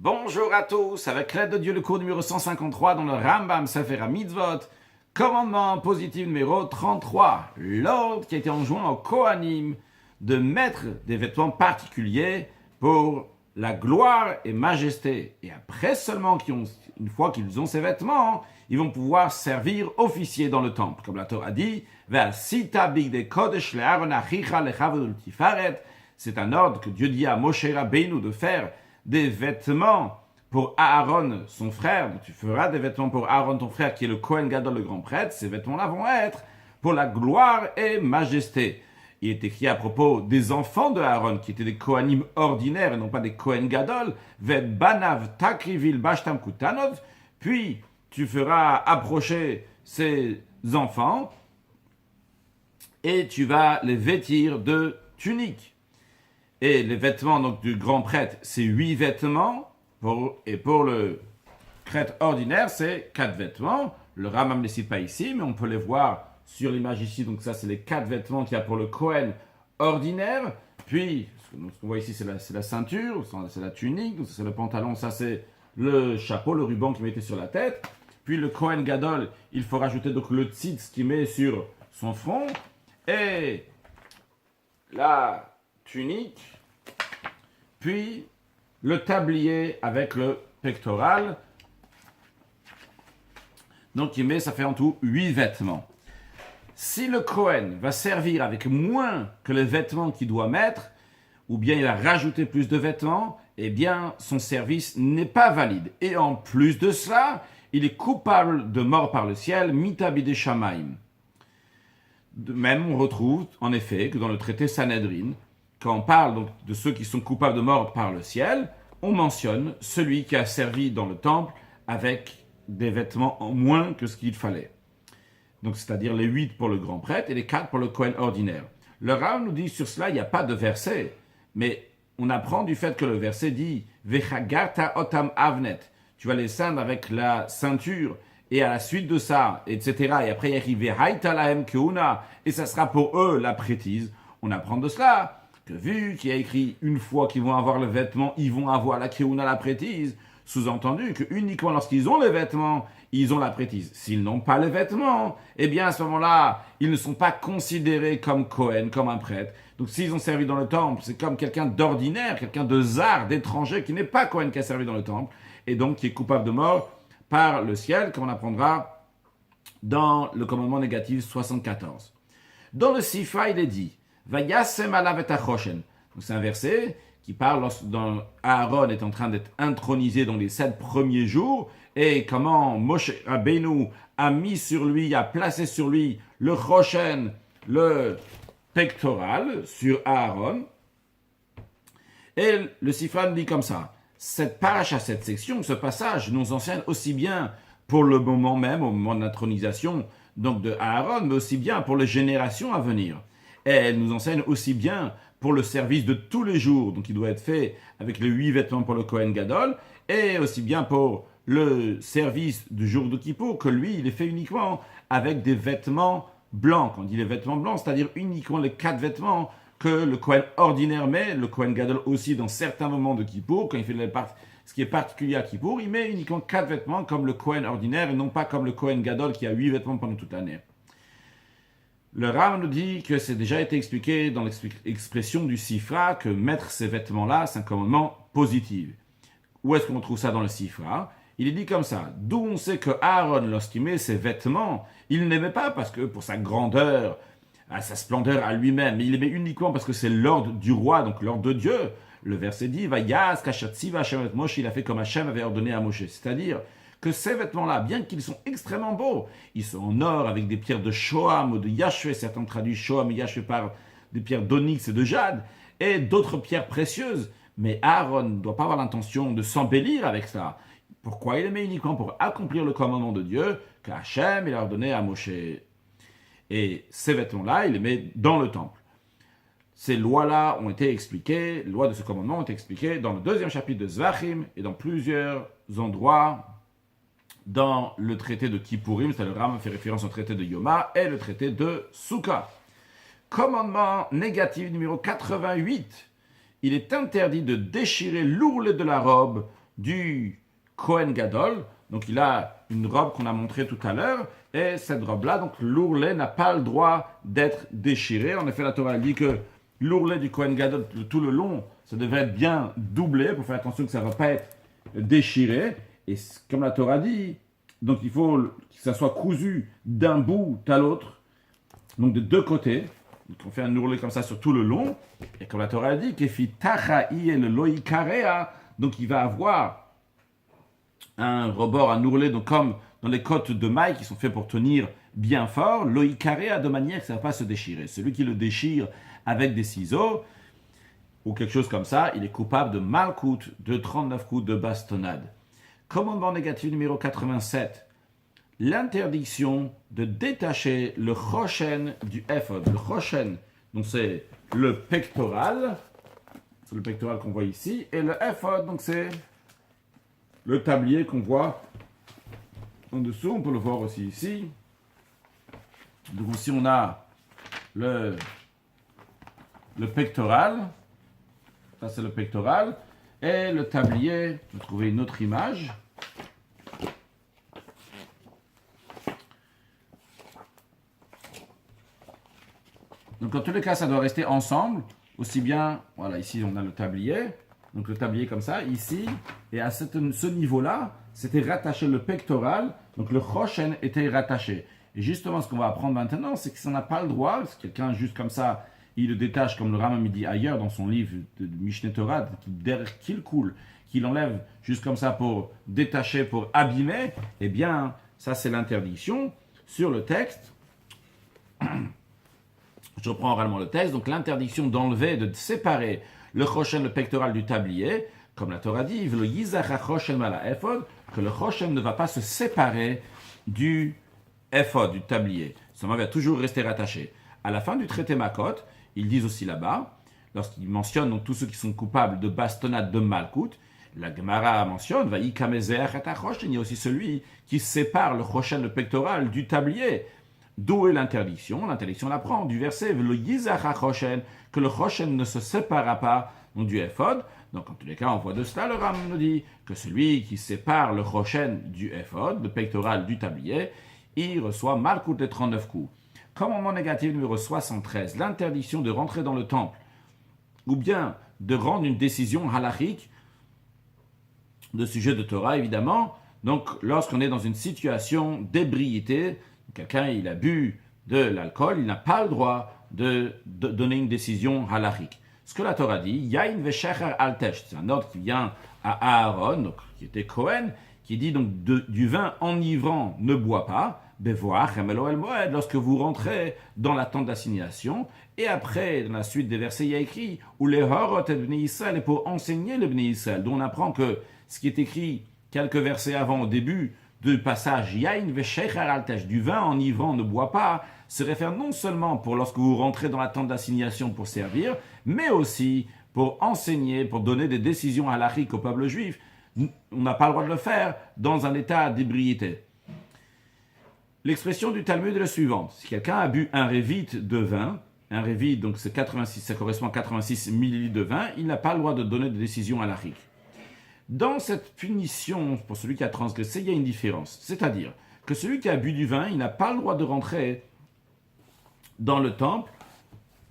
Bonjour à tous, avec l'aide de Dieu, le cours numéro 153 dans le Rambam Sefer HaMitzvot, commandement positif numéro 33, l'ordre qui a été enjoint aux Kohanim de mettre des vêtements particuliers pour la gloire et majesté. Et après seulement, une fois qu'ils ont ces vêtements, ils vont pouvoir servir officiers dans le temple. Comme la Torah dit, c'est un ordre que Dieu dit à Moshe Rabbeinu de faire des vêtements pour Aaron, son frère. Tu feras des vêtements pour Aaron, ton frère, qui est le Kohen Gadol, le grand prêtre. Ces vêtements-là vont être pour la gloire et majesté. Il est écrit à propos des enfants de Aaron, qui étaient des Kohanim ordinaires et non pas des Kohen Gadol. Banav takrivil bashtam kutanov. Puis tu feras approcher ces enfants et tu vas les vêtir de tuniques. Et les vêtements donc, du grand prêtre, c'est 8 vêtements. Et pour le prêtre ordinaire, c'est 4 vêtements. Le Rambam ne les cite pas ici, mais on peut les voir sur l'image ici. Donc ça, c'est les 4 vêtements qu'il y a pour le Kohen ordinaire. Puis, ce qu'on voit ici, c'est la ceinture, c'est la tunique, c'est le pantalon, ça c'est le chapeau, le ruban qu'il mettait sur la tête. Puis le Kohen Gadol, il faut rajouter donc le tzitz qu'il met sur son front. Et la tunique, puis le tablier avec le pectoral. Donc ça fait en tout 8 vêtements. Si le Kohen va servir avec moins que les vêtements qu'il doit mettre, ou bien il va rajouter plus de vêtements, eh bien son service n'est pas valide. Et en plus de cela, il est coupable de mort par le ciel, mitabide shamaim. De même, on retrouve en effet que dans le traité Sanhedrin, quand on parle donc de ceux qui sont coupables de mort par le ciel, on mentionne celui qui a servi dans le temple avec des vêtements en moins que ce qu'il fallait. Donc, c'est-à-dire les 8 pour le grand prêtre et les 4 pour le Kohen ordinaire. Le Rav nous dit sur cela, il n'y a pas de verset, mais on apprend du fait que le verset dit « Vechagarta otam avnet » tu vas les ceindre avec la ceinture, et à la suite de ça, etc. Et après, il y a écrit « Vehaita lahem keuna » et ça sera pour eux la prêtise. On apprend de cela que vu qu'il y a écrit une fois qu'ils vont avoir le vêtement, ils vont avoir la keuna, la prêtise, sous-entendu que uniquement lorsqu'ils ont les vêtements, ils ont la prêtise. S'ils n'ont pas les vêtements, eh bien à ce moment-là, ils ne sont pas considérés comme Kohen, comme un prêtre. Donc s'ils ont servi dans le temple, c'est comme quelqu'un d'ordinaire, quelqu'un de zar, d'étranger, qui n'est pas Kohen, qui a servi dans le temple, et donc qui est coupable de mort par le ciel, comme on apprendra dans le commandement négatif 74. Dans le Sifra, il est dit Vayasem alav et achoshen. Donc c'est un verset qui parle lorsque Aaron est en train d'être intronisé dans les 7 premiers jours et comment Moshe Rabbeinu a mis sur lui, a placé sur lui le choshen, le pectoral sur Aaron. Et le Sifra nous dit comme ça cette paracha, cette section, ce passage nous enseigne aussi bien pour le moment même, au moment de l'intronisation donc de Aaron, mais aussi bien pour les générations à venir. Et elle nous enseigne aussi bien pour le service de tous les jours, donc il doit être fait avec les 8 vêtements pour le Kohen Gadol, et aussi bien pour le service du jour de Kippour, que lui, il est fait uniquement avec des vêtements blancs. Quand on dit les vêtements blancs, c'est-à-dire uniquement les 4 vêtements que le Kohen ordinaire met, le Kohen Gadol aussi dans certains moments de Kippour, quand il fait ce qui est particulier à Kippour, il met uniquement 4 vêtements comme le Kohen ordinaire et non pas comme le Kohen Gadol qui a 8 vêtements pendant toute l'année. Le Rav nous dit que c'est déjà été expliqué dans l'expression du Sifra que mettre ces vêtements-là, c'est un commandement positif. Où est-ce qu'on trouve ça dans le Sifra ? Il est dit comme ça, d'où on sait que Aaron, lorsqu'il met ses vêtements, il ne les met pas parce que pour sa grandeur, à sa splendeur à lui-même, mais il les met uniquement parce que c'est l'ordre du roi, donc l'ordre de Dieu. Le verset dit, Vayas kashatziva Hashem et Moshe, il a fait comme Hashem avait ordonné à Moshe, c'est-à-dire que ces vêtements-là, bien qu'ils sont extrêmement beaux, ils sont en or avec des pierres de Shoham ou de Yashvé, certains traduisent Shoham et Yashvé par des pierres d'onyx et de jade, et d'autres pierres précieuses. Mais Aaron ne doit pas avoir l'intention de s'embellir avec ça. Pourquoi il les met uniquement pour accomplir le commandement de Dieu que Hashem il a ordonné à Moshe. Et ces vêtements-là, il les met dans le temple. Ces lois-là ont été expliquées, les lois de ce commandement ont été expliquées dans le 2e chapitre de Zvachim et dans plusieurs endroits dans le traité de Kippourim, c'est le Rambam fait référence au traité de Yoma et le traité de Souka. Commandement négatif numéro 88. Il est interdit de déchirer l'ourlet de la robe du Kohen Gadol. Donc il a une robe qu'on a montrée tout à l'heure, et cette robe-là, donc l'ourlet n'a pas le droit d'être déchiré. En effet, la Torah dit que l'ourlet du Kohen Gadol, tout le long, ça devrait être bien doublé pour faire attention que ça ne va pas être déchiré. Et comme la Torah dit, donc il faut que ça soit cousu d'un bout à l'autre, donc de deux côtés. Donc on fait un ourlet comme ça sur tout le long. Et comme la Torah dit, Kefi tacha'i et le loïkarea, donc il va avoir un rebord, un ourlet, donc comme dans les côtes de mailles qui sont faits pour tenir bien fort, loïkarea de manière que ça ne va pas se déchirer. Celui qui le déchire avec des ciseaux ou quelque chose comme ça, il est coupable de malkout, de 39 coups de bastonnade. Commandement négatif numéro 87. L'interdiction de détacher le choshen du ephod. Le choshen, donc c'est le pectoral qu'on voit ici, et le ephod, donc c'est le tablier qu'on voit en dessous. On peut le voir aussi ici. Donc ici on a le pectoral, ça c'est le pectoral, et le tablier. Je vais trouver une autre image. Donc en tous les cas, ça doit rester ensemble, aussi bien, voilà, ici on a le tablier, donc le tablier comme ça, ici, et à ce niveau-là, c'était rattaché le pectoral, donc le choshen était rattaché. Et justement, ce qu'on va apprendre maintenant, c'est que si on n'a pas le droit, si quelqu'un juste comme ça, il le détache comme le Rambam dit ailleurs dans son livre de Mishneh Torah, qu'il coule, qu'il enlève juste comme ça pour détacher, pour abîmer, eh bien, ça c'est l'interdiction sur le texte. Je reprends oralement le texte. Donc l'interdiction d'enlever, de séparer le choshen, le pectoral du tablier, comme la Torah dit, que le choshen ne va pas se séparer du ephod, du tablier. Ça va toujours rester rattaché. À la fin du traité Makot, ils disent aussi là-bas, lorsqu'ils mentionnent donc, tous ceux qui sont coupables de bastonnade, de malkout, la Gemara mentionne, il y a aussi celui qui sépare le choshen, le pectoral du tablier. D'où est l'interdiction? L'interdiction la prend du verset que le choshen ne se séparera pas du ephod. Donc en tous les cas, on voit de cela, le Ram nous dit que celui qui sépare le choshen du ephod, le pectoral du tablier, il reçoit malkout les 39 coups. Commandement négatif numéro 73, l'interdiction de rentrer dans le temple ou bien de rendre une décision halachique de sujet de Torah, évidemment. Donc lorsqu'on est dans une situation d'ébriété, quelqu'un il a bu de l'alcool, il n'a pas le droit de donner une décision halachique. Ce que la Torah dit, Yain veshecher al tesht, c'est un ordre qui vient à Aaron, donc, qui était Cohen, qui dit donc du vin enivrant ne bois pas, bevoach emelo el moed, lorsque vous rentrez dans la tente d'assignation, et après, dans la suite des versets, il y a écrit, ou les horot et bnei Israël, et pour enseigner le bnei Israël, dont on apprend que ce qui est écrit quelques versets avant, au début, du passage Yain veshecher al tesht, du vin enivrant ne bois pas, se réfère non seulement pour lorsque vous rentrez dans la tente d'assignation pour servir, mais aussi pour enseigner, pour donner des décisions halachiques au peuple juif. On n'a pas le droit de le faire dans un état d'ébriété. L'expression du Talmud est la suivante. Si quelqu'un a bu un révit de vin, un révit, donc c'est 86, ça correspond à 86 millilitres de vin, il n'a pas le droit de donner de décision halachique. Dans cette punition, pour celui qui a transgressé, il y a une différence. C'est-à-dire que celui qui a bu du vin, il n'a pas le droit de rentrer dans le temple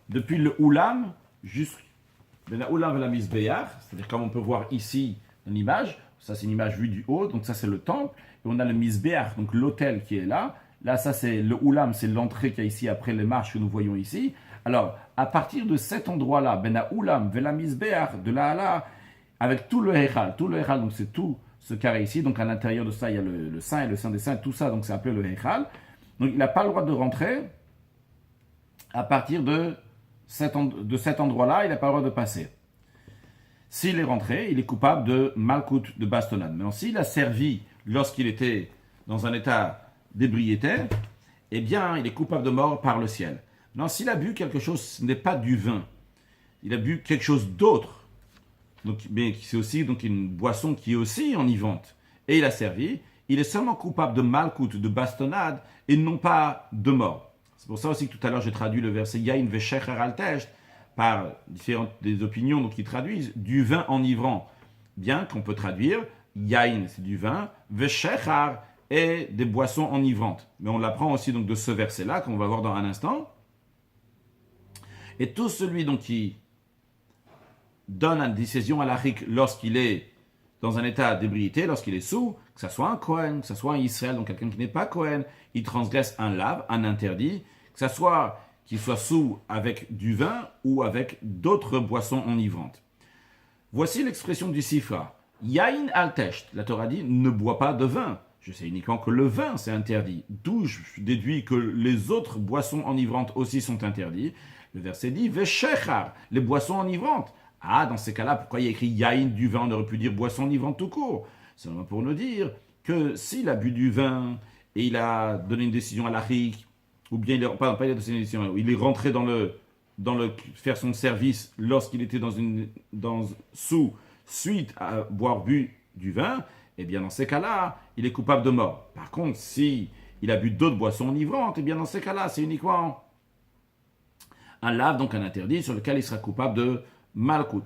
depuis le Oulam jusqu'à la Oulam la Misbéach, c'est-à-dire comme on peut voir ici dans l'image, ça c'est une image vue du haut, donc ça c'est le temple, et on a le Misbéach, donc l'autel qui est là. Là, ça c'est le Oulam, c'est l'entrée qu'il y a ici après les marches que nous voyons ici. Alors, à partir de cet endroit-là, ben la Oulam, ben la Misbéach, de là à là, avec tout le Heichal, donc c'est tout ce carré ici, donc à l'intérieur de ça, il y a le Saint et le Saint des Saints, tout ça, donc c'est appelé le Heichal. Donc il n'a pas le droit de rentrer à partir de cet endroit-là, il n'a pas le droit de passer. S'il est rentré, il est coupable de malkout, de bastonnade. Maintenant, s'il a servi lorsqu'il était dans un état d'ébriété, eh bien, il est coupable de mort par le ciel. Maintenant, s'il a bu quelque chose, ce n'est pas du vin. Il a bu quelque chose d'autre. Donc, mais c'est aussi donc, une boisson qui est aussi enivrante. Et il a servi. Il est seulement coupable de malkout, de bastonnade, et non pas de mort. C'est pour ça aussi que tout à l'heure j'ai traduit le verset Yain veshecher al tesht par différentes des opinions donc, qui traduisent du vin enivrant bien qu'on peut traduire yain, c'est du vin, veshechar, et des boissons enivrantes. Mais on l'apprend aussi donc de ce verset-là, qu'on va voir dans un instant. Et tout celui donc qui donne une décision halachique lorsqu'il est dans un état d'ébriété, lorsqu'il est sous, que ce soit un Kohen, que ce soit un Israël, donc quelqu'un qui n'est pas Kohen, il transgresse un lave, un interdit, que ce soit qu'il soit sous avec du vin ou avec d'autres boissons enivrantes. Voici l'expression du Sifra. Yain al-tesht. La Torah dit, ne bois pas de vin. Je sais uniquement que le vin, c'est interdit. D'où je déduis que les autres boissons enivrantes aussi sont interdites. Le verset dit, veshechar, les boissons enivrantes. Ah, dans ces cas-là, pourquoi il y a écrit yain du vin? On aurait pu dire boisson enivrante tout court. C'est seulement pour nous dire que s'il a bu du vin et il a donné une décision halachique, ou bien il est rentré faire son service lorsqu'il était suite à boire bu du vin, eh bien dans ces cas-là, il est coupable de mort. Par contre, si il a bu d'autres boissons enivrantes, eh bien dans ces cas-là, c'est uniquement un lave, donc un interdit, sur lequel il sera coupable de malkout.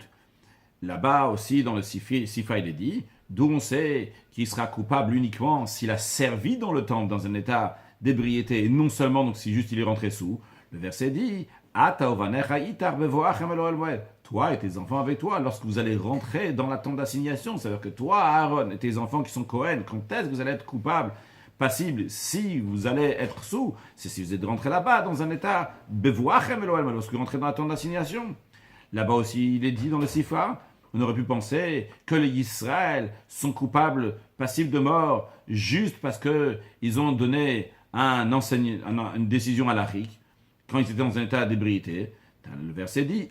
Là-bas aussi, dans le Sifa, il est dit, d'où on sait qu'il sera coupable uniquement s'il a servi dans le temple dans un état d'ébriété, et non seulement donc si juste il est rentré sous. Le verset dit, toi et tes enfants avec toi, lorsque vous allez rentrer dans la tente d'assignation, c'est-à-dire que toi, Aaron, et tes enfants qui sont Kohen, quand est-ce que vous allez être coupables, passibles, si vous allez être sous, c'est si vous êtes rentré là-bas dans un état lorsque vous rentrez dans la tente d'assignation. Là-bas aussi, il est dit dans le Sifa, on aurait pu penser que les Israël sont coupables, passibles de mort, juste parce qu'ils ont donné une décision halachique quand ils étaient dans un état d'ébriété. Le verset dit,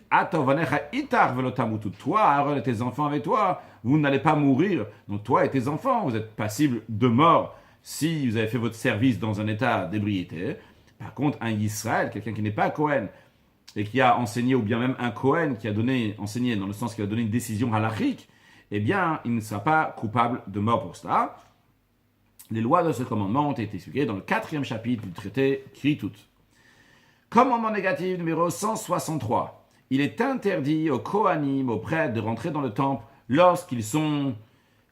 toi, Aaron et tes enfants avec toi, vous n'allez pas mourir. Donc toi et tes enfants, vous êtes passibles de mort si vous avez fait votre service dans un état d'ébriété. Par contre, un Israël, quelqu'un qui n'est pas Kohen, et qui a enseigné, ou bien même un Kohen qui a enseigné dans le sens qu'il a donné une décision halachique, eh bien, il ne sera pas coupable de mort pour cela. Les lois de ce commandement ont été expliquées dans le 4e chapitre du traité Kritut. Commandement négatif numéro 163. Il est interdit aux Kohanim, aux prêtres, de rentrer dans le temple lorsqu'ils ont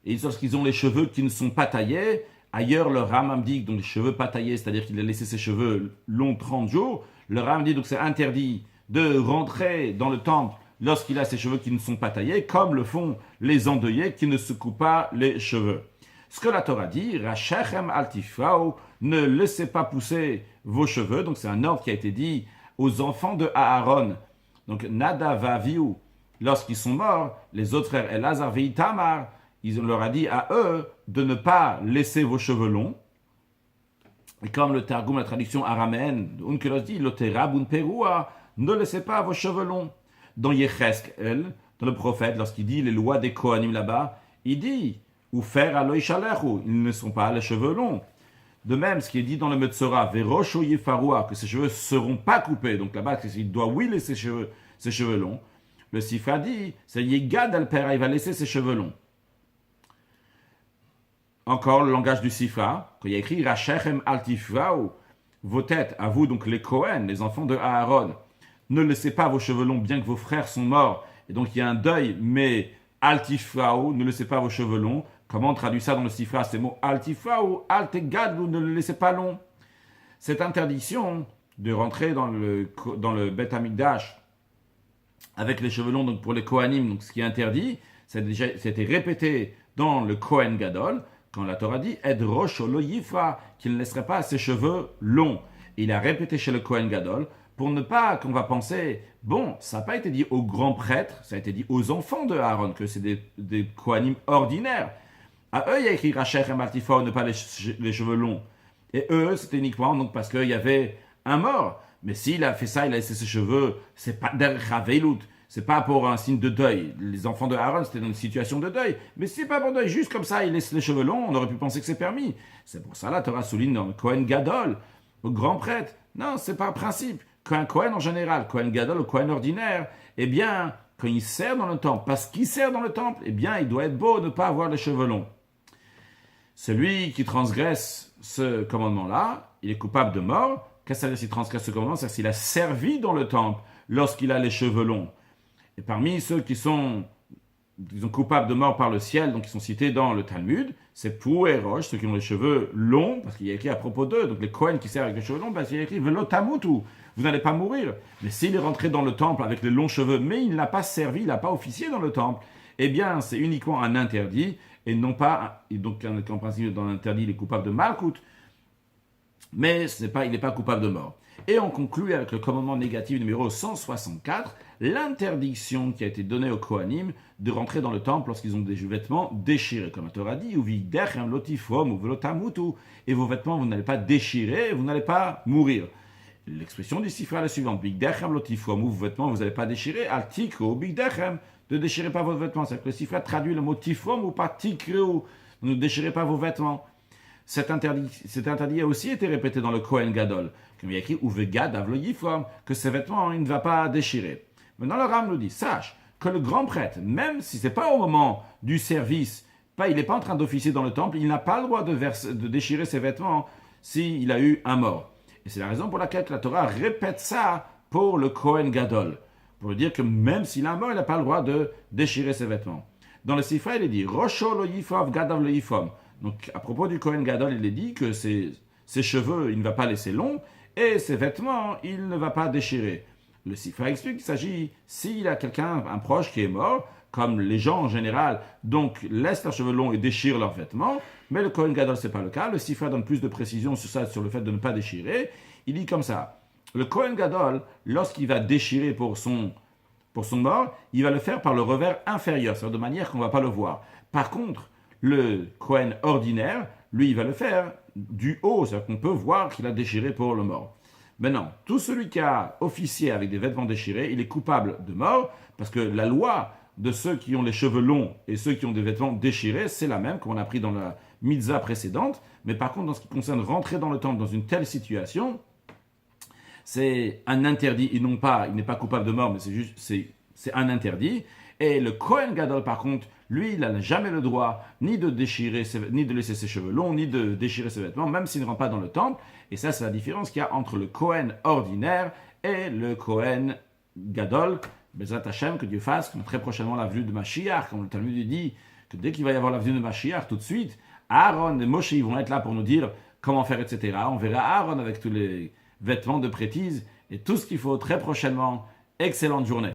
les cheveux qui ne sont pas taillés. Ailleurs, le Rambam dit donc les cheveux pas taillés, c'est-à-dire qu'il a laissé ses cheveux longs 30 jours. Le Rambam dit donc c'est interdit de rentrer dans le temple lorsqu'il a ses cheveux qui ne sont pas taillés, comme le font les endeuillés qui ne se coupent pas les cheveux. Ce que la Torah dit, Rachechem altifrau, ne laissez pas pousser vos cheveux. Donc c'est un ordre qui a été dit aux enfants de Aaron. Donc Nadav et Avihu, lorsqu'ils sont morts, les autres frères Elazar et Itamar, il leur a dit à eux de ne pas laisser vos cheveux longs. Et comme le Targum, la traduction araméenne, Onkelos dit, Loterab un perua, ne laissez pas vos cheveux longs. Dans Yecheskel, dans le prophète, lorsqu'il dit les lois des Kohanim là-bas, il dit, ou faire aloy shalechu, ils ne sont pas les cheveux longs. De même, ce qui est dit dans le Metzora, Verosho Yefarua, que ses cheveux ne seront pas coupés. Donc là-bas, il doit laisser ses cheveux longs. Le Sifra dit, c'est Yegad al-Pera, il va laisser ses cheveux longs. Encore le langage du Sifra, quand il y a écrit Rachechem altifrau, vos têtes, à vous donc les Kohen, les enfants de Aaron, ne laissez pas vos cheveux longs, bien que vos frères sont morts, et donc il y a un deuil, mais altifrau, ne laissez pas vos cheveux longs. Comment on traduit ça dans le Sifra? Ces mots altifrau, altegadlu, ne le laissez pas long. Cette interdiction de rentrer dans le Beth Amikdash avec les cheveux longs, donc pour les Kohanim, donc ce qui est interdit, c'était répété dans le Kohen Gadol, quand la Torah dit Ed Rosh lo Yifra, qu'il ne laisserait pas ses cheveux longs. Et il a répété chez le Kohen Gadol pour ne pas qu'on va penser, bon, ça n'a pas été dit aux grands prêtres, ça a été dit aux enfants de Aaron, que c'est des Kohanim ordinaires. À eux, il y a écrit Rachechem altifrau, ne pas les cheveux longs. Et eux, c'était uniquement donc, parce qu'il y avait un mort. Mais s'il a fait ça, il a laissé ses cheveux, c'est pas derrière Haveilut. C'est pas pour un signe de deuil. Les enfants de Aaron, c'était dans une situation de deuil. Mais si c'est pas pour deuil, juste comme ça, il laisse les cheveux longs, on aurait pu penser que c'est permis. C'est pour ça, la Torah souligne dans le Kohen Gadol, au grand prêtre. Non, c'est pas un principe. Qu'un Kohen en général, Kohen Gadol ou Kohen ordinaire, eh bien, quand il sert dans le temple, parce qu'il sert dans le temple, eh bien, il doit être beau de ne pas avoir les cheveux longs. Celui qui transgresse ce commandement-là, il est coupable de mort. Qu'est-ce que ça veut dire s'il transgresse ce commandement? C'est s'il a servi dans le temple lorsqu'il a les cheveux longs. Et parmi ceux qui sont disons, coupables de mort par le ciel, donc ils sont cités dans le Talmud, c'est Pou et Roche, ceux qui ont les cheveux longs, parce qu'il y a écrit à propos d'eux, donc les Kohen qui servent avec les cheveux longs, il y a écrit Velo tamutu, vous n'allez pas mourir. Mais s'il est rentré dans le temple avec les longs cheveux, mais il n'a pas servi, il n'a pas officié dans le temple, eh bien c'est uniquement un interdit, et non pas, et donc en principe dans l'interdit, il est coupable de Malkout, mais il n'est pas coupable de mort. Et on conclut avec le commandement négatif numéro 164, l'interdiction qui a été donnée aux Kohanim de rentrer dans le temple lorsqu'ils ont des vêtements déchirés. Comme la Torah dit, et vos vêtements, vous n'allez pas déchirer, vous n'allez pas mourir. L'expression du Sifra est la suivante, vos vêtements, vous n'allez pas déchirer, ne déchirez pas vos vêtements. C'est-à-dire que le Sifra traduit le mot tifrom ou pas tikreu, ne déchirez pas vos vêtements. Cet interdit a aussi été répété dans le Kohen Gadol, comme il y a écrit Uvegad avlo yifom, que ses vêtements, il ne va pas déchirer. Maintenant, le Ram nous dit, sache que le grand prêtre, même si ce n'est pas au moment du service, il n'est pas en train d'officier dans le temple, il n'a pas le droit de déchirer ses vêtements s'il a eu un mort. Et c'est la raison pour laquelle la Torah répète ça pour le Kohen Gadol, pour dire que même s'il a un mort, il n'a pas le droit de déchirer ses vêtements. Dans le Sifra, il est dit Rosho lo yifom, gadav lo yifom. Donc, à propos du Kohen Gadol, il est dit que ses cheveux, il ne va pas laisser longs, et ses vêtements, il ne va pas déchirer. Le Sifra explique qu'il s'agit, s'il y a quelqu'un, un proche qui est mort, comme les gens en général, donc laissent leurs cheveux longs et déchirent leurs vêtements, mais le Kohen Gadol, ce n'est pas le cas. Le Sifra donne plus de précision sur ça, sur le fait de ne pas déchirer. Il dit comme ça, le Kohen Gadol, lorsqu'il va déchirer pour son mort, il va le faire par le revers inférieur, c'est-à-dire de manière qu'on ne va pas le voir. Par contre, le Kohen ordinaire, lui, il va le faire du haut, c'est-à-dire qu'on peut voir qu'il a déchiré pour le mort. Maintenant, tout celui qui a officié avec des vêtements déchirés, il est coupable de mort, parce que la loi de ceux qui ont les cheveux longs et ceux qui ont des vêtements déchirés, c'est la même, comme on a pris dans la mitzvah précédente, mais par contre, dans ce qui concerne rentrer dans le temple dans une telle situation, c'est un interdit, il n'est pas coupable de mort, mais c'est un interdit. Et le Kohen Gadol, par contre, lui, il n'a jamais le droit ni de laisser ses cheveux longs, ni de déchirer ses vêtements, même s'il ne rentre pas dans le temple. Et ça, c'est la différence qu'il y a entre le Kohen ordinaire et le Kohen Gadol. Bezrat Hashem, que Dieu fasse, comme très prochainement la venue de Mashiach, comme le Talmud dit, que dès qu'il va y avoir la venue de Mashiach, tout de suite, Aaron et Moshe, ils vont être là pour nous dire comment faire, etc. On verra Aaron avec tous les vêtements de prêtrise et tout ce qu'il faut très prochainement. Excellente journée.